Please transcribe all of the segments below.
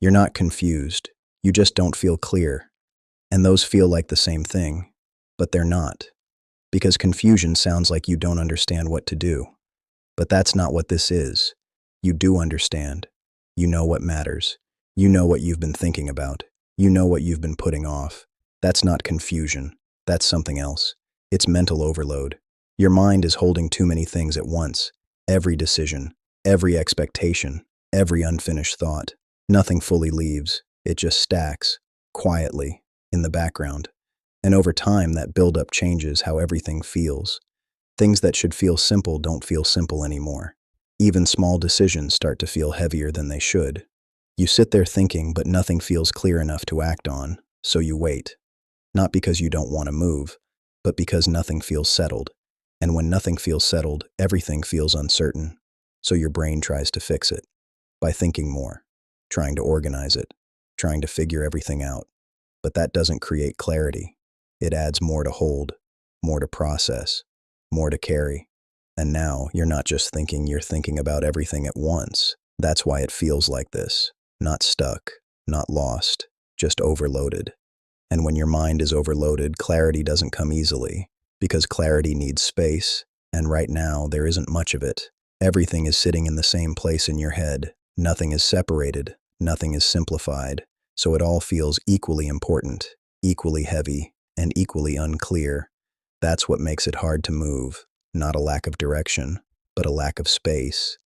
You're not confused. You just don't feel clear. And those feel like the same thing, but they're not. Because confusion sounds like you don't understand what to do. But that's not what this is. You do understand. You know what matters. You know what you've been thinking about. You know what you've been putting off. That's not confusion. That's something else. It's mental overload. Your mind is holding too many things at once. Every decision, every expectation, every unfinished thought. Nothing fully leaves. It just stacks, quietly, in the background. And over time, that buildup changes how everything feels. Things that should feel simple don't feel simple anymore. Even small decisions start to feel heavier than they should. You sit there thinking, but nothing feels clear enough to act on, so you wait. Not because you don't want to move, but because nothing feels settled. And when nothing feels settled, everything feels uncertain. So your brain tries to fix it by thinking more, trying to organize it, trying to figure everything out. But that doesn't create clarity. It adds more to hold, more to process, more to carry. And now you're not just thinking, you're thinking about everything at once. That's why it feels like this. Not stuck, not lost, just overloaded. And when your mind is overloaded, clarity doesn't come easily, because clarity needs space, and right now there isn't much of it. Everything is sitting in the same place in your head. Nothing is separated, nothing is simplified, so it all feels equally important, equally heavy, and equally unclear. That's what makes it hard to move, not a lack of direction, but a lack of space.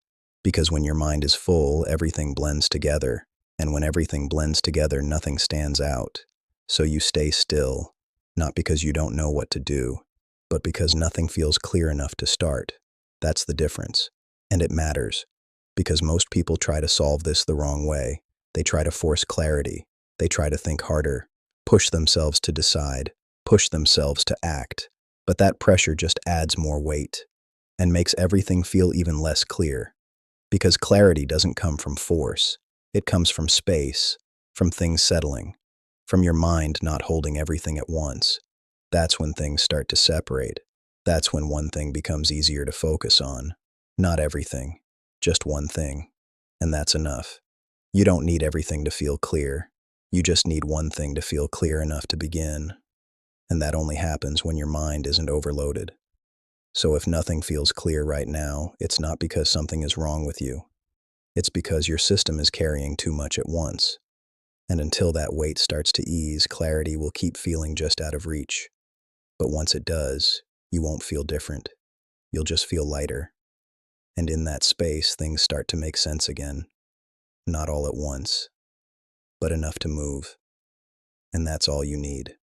Because when your mind is full, everything blends together, and when everything blends together, nothing stands out. So you stay still, not because you don't know what to do, but because nothing feels clear enough to start. That's the difference. And it matters, because most people try to solve this the wrong way. They try to force clarity. They try to think harder, push themselves to decide, push themselves to act. But that pressure just adds more weight and makes everything feel even less clear. Because clarity doesn't come from force. It comes from space, from things settling, from your mind not holding everything at once. That's when things start to separate. That's when one thing becomes easier to focus on. Not everything, just one thing. And that's enough. You don't need everything to feel clear. You just need one thing to feel clear enough to begin. And that only happens when your mind isn't overloaded. So if nothing feels clear right now, it's not because something is wrong with you. It's because your system is carrying too much at once. And until that weight starts to ease, clarity will keep feeling just out of reach. But once it does, you won't feel different. You'll just feel lighter. And in that space, things start to make sense again. Not all at once, but enough to move. And that's all you need.